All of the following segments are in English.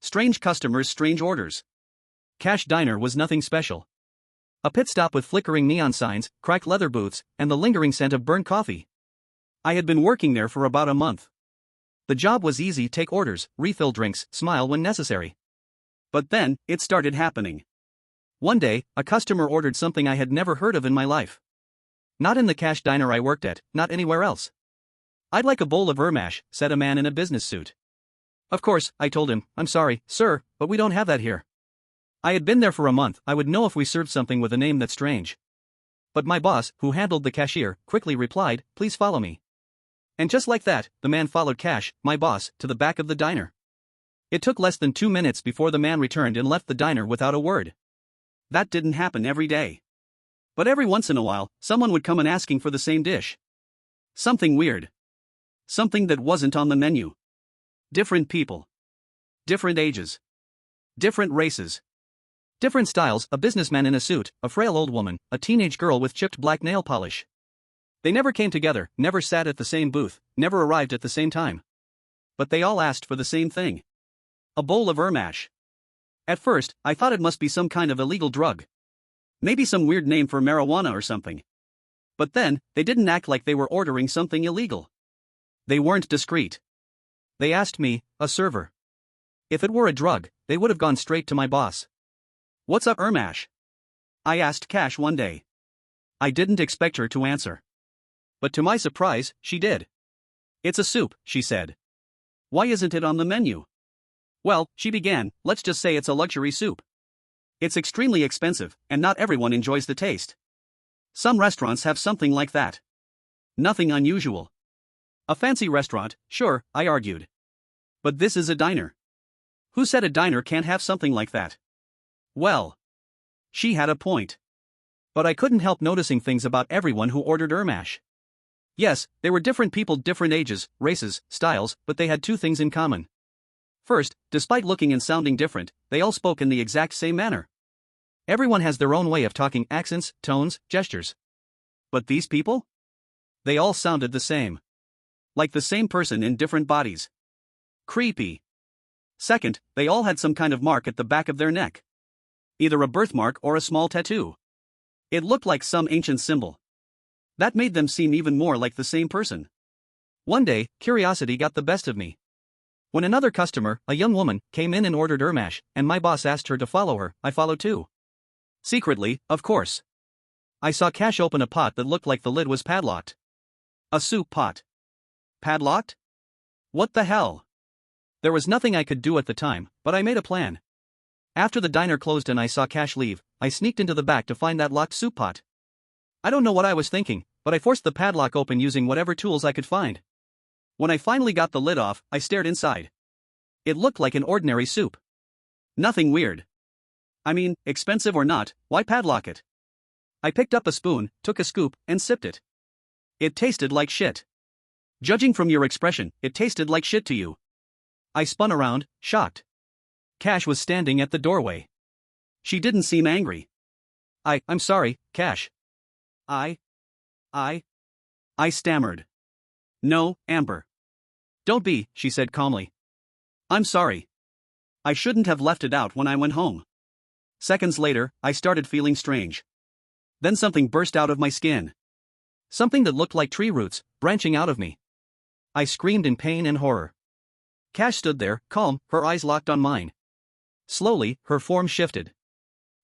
strange customers, strange orders. Cash Diner was nothing special. A pit stop with flickering neon signs, cracked leather booths, and the lingering scent of burnt coffee. I had been working there for about a month. The job was easy: take orders, refill drinks, smile when necessary. But then, it started happening. One day, a customer ordered something I had never heard of in my life. Not in the Cash Diner I worked at, not anywhere else. "I'd like a bowl of Ermash," said a man in a business suit. Of course, I told him, "I'm sorry, sir, but we don't have that here." I had been there for a month, I would know if we served something with a name that's strange. But my boss, who handled the cashier, quickly replied, "Please follow me." And just like that, the man followed Cash, my boss, to the back of the diner. It took less than 2 minutes before the man returned and left the diner without a word. That didn't happen every day. But every once in a while, someone would come in asking for the same dish. Something weird. Something that wasn't on the menu. Different people. Different ages. Different races. Different styles: a businessman in a suit, a frail old woman, a teenage girl with chipped black nail polish. They never came together, never sat at the same booth, never arrived at the same time. But they all asked for the same thing. A bowl of Ermash. At first, I thought it must be some kind of illegal drug. Maybe some weird name for marijuana or something. But then, they didn't act like they were ordering something illegal. They weren't discreet. They asked me, a server. If it were a drug, they would have gone straight to my boss. "What's up, Ermash?" I asked Cash one day. I didn't expect her to answer. But to my surprise, she did. "It's a soup," she said. "Why isn't it on the menu?" "Well," she began, "let's just say it's a luxury soup. It's extremely expensive, and not everyone enjoys the taste. Some restaurants have something like that. Nothing unusual. A fancy restaurant, sure," I argued. "But this is a diner. Who said a diner can't have something like that?" Well, she had a point. But I couldn't help noticing things about everyone who ordered Ermash. Yes, they were different people, different ages, races, styles, but they had two things in common. First, despite looking and sounding different, they all spoke in the exact same manner. Everyone has their own way of talking: accents, tones, gestures. But these people? They all sounded the same. Like the same person in different bodies. Creepy. Second, they all had some kind of mark at the back of their neck. Either a birthmark or a small tattoo. It looked like some ancient symbol. That made them seem even more like the same person. One day, curiosity got the best of me. When another customer, a young woman, came in and ordered Ermash, and my boss asked her to follow her, I followed too. Secretly, of course. I saw Cash open a pot that looked like the lid was padlocked. A soup pot. Padlocked? What the hell? There was nothing I could do at the time, but I made a plan. After the diner closed and I saw Cash leave, I sneaked into the back to find that locked soup pot. I don't know what I was thinking, but I forced the padlock open using whatever tools I could find. When I finally got the lid off, I stared inside. It looked like an ordinary soup. Nothing weird. I mean, expensive or not, why padlock it? I picked up a spoon, took a scoop, and sipped it. It tasted like shit. Judging from your expression, it tasted like shit to you. I spun around, shocked. Cash was standing at the doorway. She didn't seem angry. I'm sorry, Cash. I stammered. "No, Amber. Don't be," she said calmly. "I'm sorry. I shouldn't have left it out when I went home." Seconds later, I started feeling strange. Then something burst out of my skin. Something that looked like tree roots, branching out of me. I screamed in pain and horror. Cash stood there, calm, her eyes locked on mine. Slowly, her form shifted.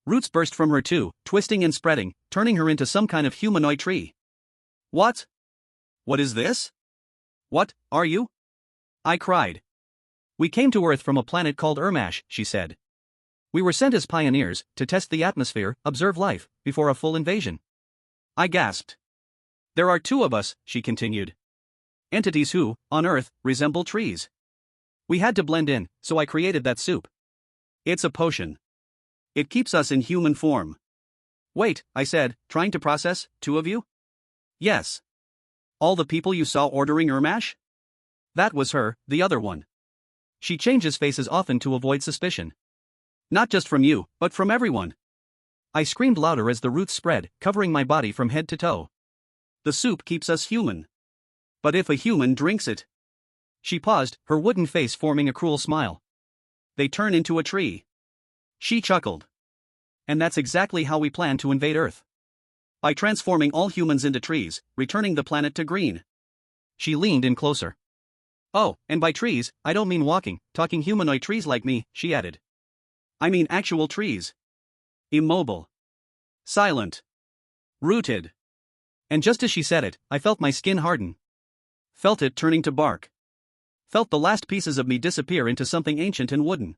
Roots burst from her too, twisting and spreading, turning her into some kind of humanoid tree. What is this? What are you?" I cried. "We came to Earth from a planet called Ermash," she said. "We were sent as pioneers, to test the atmosphere, observe life, before a full invasion." I gasped. "There are two of us," she continued. "Entities who, on Earth, resemble trees. We had to blend in, so I created that soup. It's a potion. It keeps us in human form." "Wait," I said, trying to process, "two of you?" "Yes. All the people you saw ordering Ermash?" That was her, the other one. She changes faces often to avoid suspicion. "Not just from you, but from everyone." I screamed louder as the roots spread, covering my body from head to toe. "The soup keeps us human. But if a human drinks it..." She paused, her wooden face forming a cruel smile. they turn into a tree. She chuckled. And that's exactly how we plan to invade Earth. By transforming all humans into trees, returning the planet to green. She leaned in closer. Oh, and by trees, I don't mean walking, talking humanoid trees like me, she added. I mean actual trees. Immobile. Silent. Rooted. And just as she said it, I felt my skin harden. Felt it turning to bark. Felt the last pieces of me disappear into something ancient and wooden.